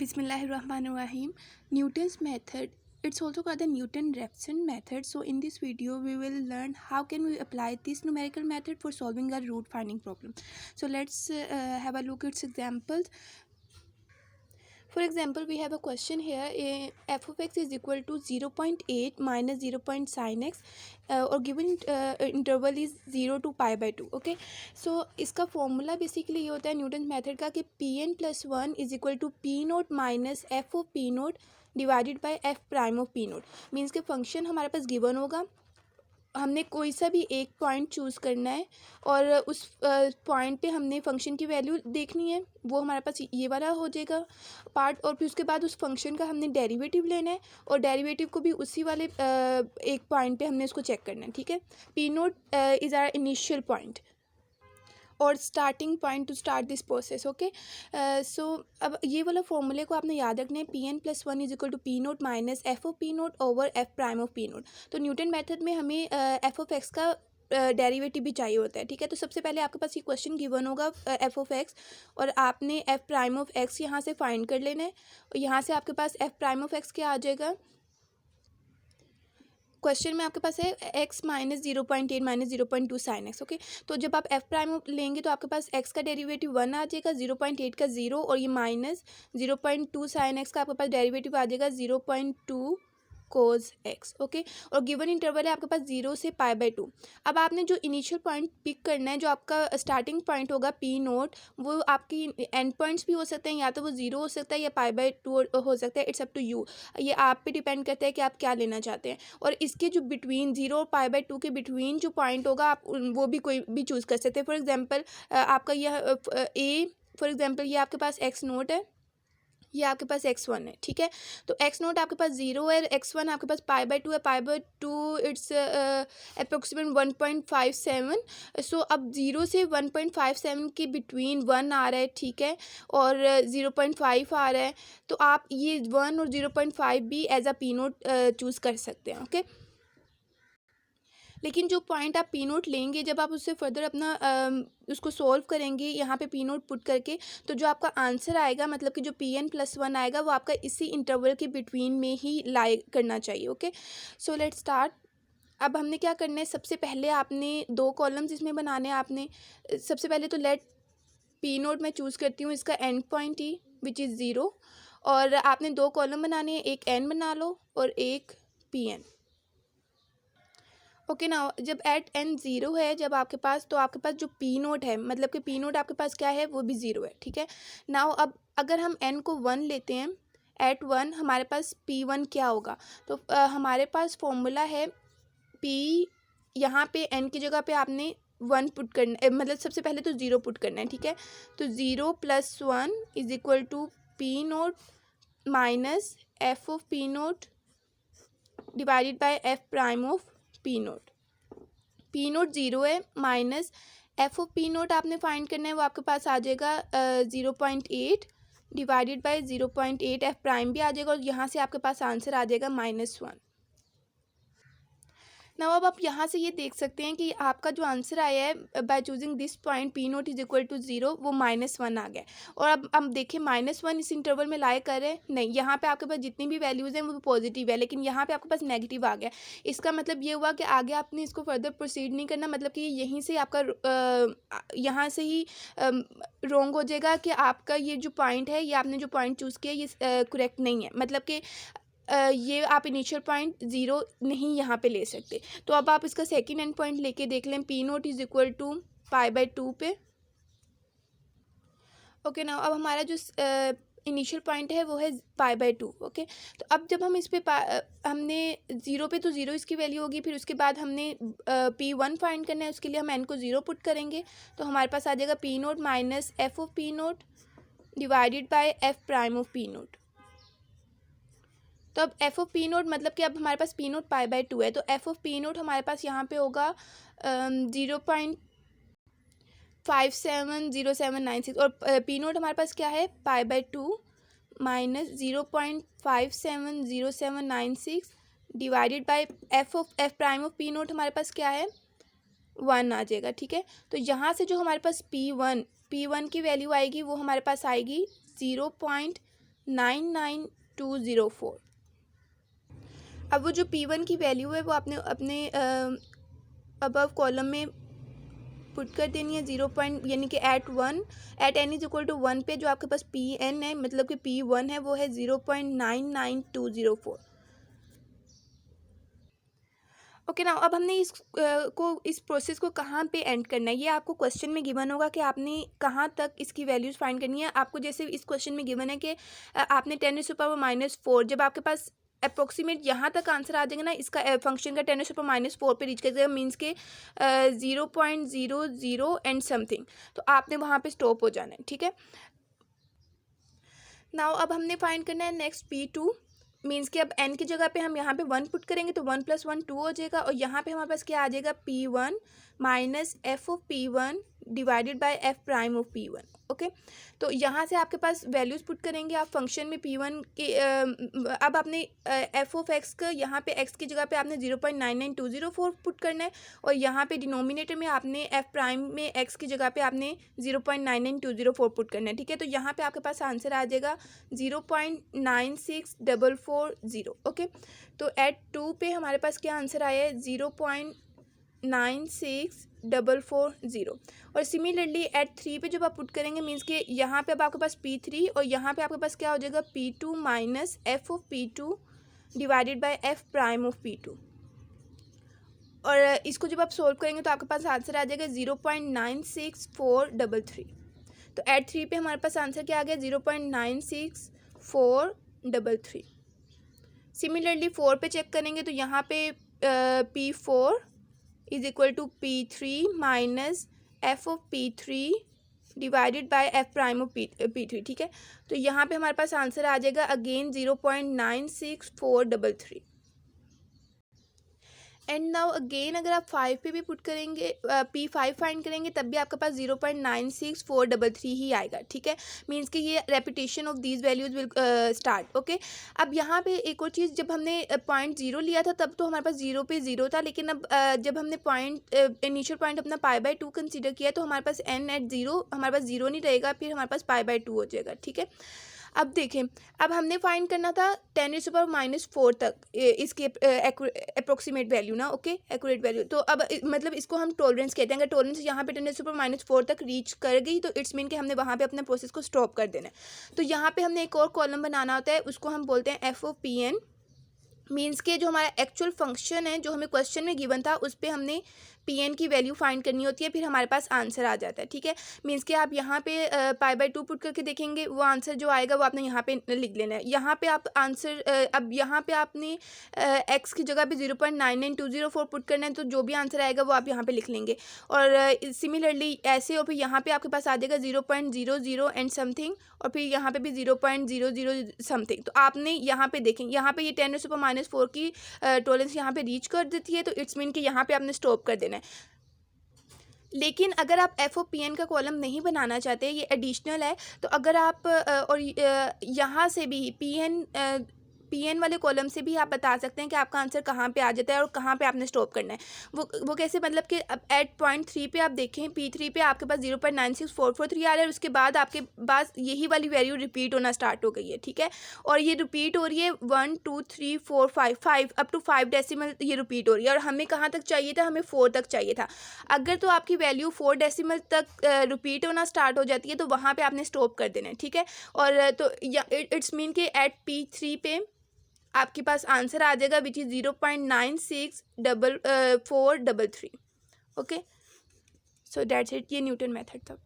Bismillahirrahmanirrahim. Newton's method. It's also called the Newton-Raphson method. So in this video, we will learn how can we apply this numerical method for solving a root finding problem. So let's have a look at its examples. For example, we have a question here. F of x is equal to 0.8 minus 0. sin x or given interval is 0 to pi by 2. Okay, so इसका formula basically ये होता है Newton method का कि P N plus one is equal to P naught minus F of P naught divided by F prime of P naught. Means के function हमारे पास given होगा, हमने कोई सा भी एक पॉइंट चूज़ करना है और उस पॉइंट पे हमने फंक्शन की वैल्यू देखनी है, वो हमारे पास ये वाला हो जाएगा पार्ट। और फिर उसके बाद उस फंक्शन का हमने डेरिवेटिव लेना है और डेरिवेटिव को भी उसी वाले एक पॉइंट पे हमने उसको चेक करना है। ठीक है, P naught is our initial point और starting point to start this process. Okay, so अब ये वाला फॉर्मूले को आपने याद रखना है, P N plus one is equal to P naught minus F of P naught over F prime of P naught. तो न्यूटन मेथड में हमें एफ ऑफ एक्स का डेरिवेटिव भी चाहिए होता है। ठीक है, तो सबसे पहले आपके पास ये क्वेश्चन गिवन होगा एफ ऑफ एक्स और आपने एफ प्राइम ऑफ एक्स यहाँ से फाइंड कर लेना है। यहाँ से आपके पास एफ प्राइम ऑफ एक्स क्या आ जाएगा, क्वेश्चन में आपके पास है x minus 0.8 minus 0.2 sine x. Okay, तो जब आप f प्राइम लेंगे तो आपके पास x का डेरिवेटिव 1 आ जाएगा, 0.8 का 0 और ये माइनस 0.2 साइन एक्स का आपके पास डेरिवेटिव आ जाएगा 0.2 कोज एक्स। ओके, और गिवन इंटरवल है आपके पास 0 से पाई बाई 2। अब आपने जो इनिशियल पॉइंट पिक करना है, जो आपका स्टार्टिंग पॉइंट होगा पी नोट, वो आपकी एंड पॉइंट्स भी हो सकते हैं, या तो वो 0 हो सकता है या पाई बाई 2 हो सकता है। इट्स अप टू यू, ये आप पे डिपेंड करता है कि आप क्या लेना चाहते हैं। और इसके जो बिटवीन 0 और पाई बाई 2 के बिटवीन जो पॉइंट होगा, आप वो भी कोई भी चूज़ कर सकते हैं। फॉर एग्जाम्पल आपका यह फॉर एग्जाम्पल ये आपके पास एक्स नोट है, ये आपके पास x1 है। ठीक है, तो x नोट आपके पास 0 है, x1 आपके पास पाई बाई 2 है, पाई बाई 2 इट्स अप्रोक्सीमेट 1.57। सो अब 0 से 1.57 के बिटवीन 1 आ रहा है। ठीक है, और 0.5 आ रहा है, तो आप ये 1 और 0.5 भी as a P naught choose कर सकते हैं। ओके, लेकिन जो पॉइंट आप पी नोट लेंगे, जब आप उससे फर्दर अपना उसको सॉल्व करेंगे यहाँ पे पी नोट पुट करके, तो जो आपका आंसर आएगा, मतलब कि जो पी एन प्लस वन आएगा, वो आपका इसी इंटरवल के बिटवीन में ही लाई करना चाहिए। Okay, so let's start. अब हमने क्या करना है, सबसे पहले आपने दो कॉलम्स इसमें बनाने हैं। आपने सबसे पहले तो लेट पी नोट मैं चूज़ करती हूँ इसका and point he which is 0, और आपने दो कॉलम बनाने हैं, एक एन बना लो और एक पी एन। ओके ना, जब एट एन 0 है जब आपके पास, तो आपके पास जो पी नोट है, मतलब कि पी नोट आपके पास क्या है, वो भी 0 है। ठीक है, नाउ अब अगर हम एन को 1 लेते हैं, एट 1 हमारे पास पी 1 क्या होगा, तो हमारे पास फॉर्मूला है पी, यहाँ पे एन की जगह पे आपने 1 पुट करना है, मतलब सबसे पहले तो 0 पुट करना है। ठीक है, तो 0 plus 1 is equal to P naught minus F of P naught divided by F prime of P naught. P naught 0 है, minus F of P naught आपने फाइंड करना है, वो आपके पास आ जाएगा 0.8 डिवाइडेड बाई 0.8 एफ प्राइम भी आ जाएगा, और यहाँ से आपके पास आंसर आ जाएगा -1। ना अब आप यहाँ से ये देख सकते हैं कि आपका जो आंसर आया है by choosing this point P naught is equal to 0, वो -1 आ गया। और अब हम देखें -1 इस इंटरवल में लाए कर रहे हैं, नहीं, यहाँ पे आपके पास जितनी भी वैल्यूज़ हैं वो पॉजिटिव है, लेकिन यहाँ पे आपके पास नेगेटिव आ गया। इसका मतलब ये हुआ कि आगे आपने इसको फर्दर प्रोसीड नहीं करना, मतलब कि यहीं से आपका यहाँ से ही रॉन्ग हो जाएगा कि आपका ये जो पॉइंट है, ये आपने जो पॉइंट चूज़ किया ये करेक्ट नहीं है, मतलब कि ये आप इनिशियल पॉइंट 0 नहीं यहाँ पे ले सकते। तो अब आप इसका सेकंड एंड पॉइंट लेके देख लें, P naught is equal to pi by 2 पे। ओके ना, अब हमारा जो इनिशियल पॉइंट है वो है पाई बाई 2। ओके, तो अब जब हम इस पे हमने 0 पे तो 0 इसकी वैल्यू होगी, फिर उसके बाद हमने पी 1 फाइंड करना है, उसके लिए हम एन को 0 पुट करेंगे, तो हमारे पास आ जाएगा P naught minus F of P naught divided by F prime of P naught. तो अब एफ ऑफ पी नोट, मतलब कि अब हमारे पास पी नोट पाई बाई 2 है, तो एफ ऑफ पी नोट हमारे पास यहाँ पे होगा 0.570796, और पी नोट हमारे पास क्या है, पाई by 2 minus 0.570796 divided by F prime of P note हमारे पास क्या है, 1 आ जाएगा। ठीक है, तो यहाँ से जो हमारे पास पी वन की वैल्यू आएगी, वो हमारे पास आएगी 0.9 0.99204। अब वो जो P1 की वैल्यू है वो आपने अपने अबव कॉलम में पुट कर देनी है 0 पॉइंट, यानी कि at n is equal to 1 पे जो आपके पास Pn है, मतलब कि P1 है, वो है 0.99204। ओके ना, अब हमने इस प्रोसेस को कहाँ पे एंड करना है, ये आपको क्वेश्चन में गिवन होगा कि आपने कहाँ तक इसकी वैल्यूज़ फाइंड करनी है। आपको जैसे इस क्वेश्चन में गिवन है कि आपने 10⁻⁻4, जब आपके पास अप्रोक्सीमेट यहाँ तक आंसर आ जाएगा ना, इसका फंक्शन का 10⁻⁻4 पे रीच कर जाएगा, मीन्स के 0.00 एंड समथिंग, तो आपने वहाँ पे स्टॉप हो जाना है। ठीक है, नाउ अब हमने फाइंड करना है नेक्स्ट P2, मीन्स कि अब n की जगह पे हम यहाँ पे 1 पुट करेंगे तो 1 + 1 2 हो जाएगा, और यहाँ पे हमारे पास क्या आ जाएगा P1 minus f of P1 divided by f prime of P1। Okay, तो यहाँ से आपके पास वैल्यूज़ पुट करेंगे आप फंक्शन में P1 के अब आपने f ऑफ x का यहाँ पे x की जगह पे आपने 0.99204 पुट करना है, और यहाँ पे डिनोमिनेटर में आपने f प्राइम में x की जगह पे आपने 0.99204 पुट करना है। ठीक है, तो यहाँ पे आपके पास आंसर आ जाएगा 0.96440। ओके, तो एट 2 पे हमारे पास क्या आंसर आया है 0.96440, और सिमिलरली एट 3 पे जब आप पुट करेंगे, मीन्स कि यहाँ पे अब आपके पास P3 और यहाँ पे आपके पास क्या हो जाएगा P2 minus f of P2 divided by f prime of P2, और इसको जब आप सोल्व करेंगे तो आपके पास आंसर आ जाएगा 0.96433। तो एट 3 पे हमारे पास आंसर क्या आ गया 0.96433। सिमिलरली 4 पे चेक करेंगे तो यहाँ पे P4 is equal to P3 minus f of P3 divided by f prime of P3। ठीक है, तो यहाँ पे हमारे पास आंसर आ जाएगा अगेन 0.96433। एंड नाउ अगेन अगर आप 5 पे भी पुट करेंगे P5 फाइंड करेंगे तब भी आपके पास 0.96433 ही आएगा। ठीक है, मीन्स कि ये repetition of these values will start. Okay, अब यहाँ पे एक और चीज़, जब हमने पॉइंट 0 लिया था तब तो हमारे पास 0 पे 0 था, लेकिन अब जब हमने पॉइंट इनिशियल पॉइंट अपना π/2 कंसीडर किया तो हमारे पास n एट 0 हमारे पास 0 नहीं रहेगा, फिर हमारे पास π/2 हो जाएगा। ठीक है, अब देखें, अब हमने फाइंड करना था 10⁻⁻4 तक इसके अप्रोक्सीमेट वैल्यू ना। ओके, एक्यूरेट वैल्यू, तो अब मतलब इसको हम टॉलरेंस कहते हैं। अगर टॉलरेंस यहाँ पे 10⁻⁻4 तक रीच कर गई तो इट्स मीन कि हमने वहाँ पे अपने प्रोसेस को स्टॉप कर देना है। तो यहाँ पे हमने एक और कॉलम बनाना होता है, उसको हम बोलते हैं f ऑफ Pn, मीन्स के जो हमारा एक्चुअल फंक्शन है जो हमें क्वेश्चन में गिवन था उस पर हमने Pn की वैल्यू फाइंड करनी होती है, फिर हमारे पास आंसर आ जाता है। ठीक है, मीन्स कि आप यहाँ पे π/2 पुट करके देखेंगे, वो आंसर जो आएगा वो आपने यहाँ पे लिख लेना है। यहाँ पे आप आंसर अब यहाँ पे आपने x की जगह पे 0.99204 पुट करना है, तो जो भी आंसर आएगा वो आप यहाँ पे लिख लेंगे, और सिमिलरली ऐसे, और फिर यहाँ पे आपके पास आ जाएगा 0.00 एंड समथिंग, और फिर यहाँ पे भी 0.00 समथिंग। तो आपने यहाँ पे देखें, यहाँ पे ये 10⁻⁻4 की टॉलरेंस यहाँ पे रीच कर देती है, तो इट्स मीन कि यहाँ पे आपने स्टॉप कर देना है। लेकिन अगर आप f ऑफ Pn का कॉलम नहीं बनाना चाहते, ये एडिशनल है, तो अगर आप और यहाँ से भी Pn वाले कॉलम से भी आप बता सकते हैं कि आपका आंसर कहाँ पे आ जाता है और कहाँ पे आपने स्टॉप करना है। वो कैसे, मतलब कि अब एट पॉइंट 3 पे आप देखें, P3 पे आपके पास 0.96443 आ रहा है, और उसके बाद आपके पास यही वाली वैल्यू रिपीट होना स्टार्ट हो गई है। ठीक है, और ये रिपीट हो रही है 1 2 3 4 5 अप टू 5 डेसिमल ये रिपीट हो रही है, और हमें कहाँ तक चाहिए था, हमें 4 तक चाहिए था। अगर तो आपकी वैल्यू 4 डेसिमल तक रिपीट होना स्टार्ट हो जाती है तो वहाँ पर आपने स्टॉप कर देना है। ठीक है, और तो इट्स मीन कि एट P3 पे आपके पास आंसर आ जाएगा which is 0.96433। Okay, so that's it, ये न्यूटन मेथड था।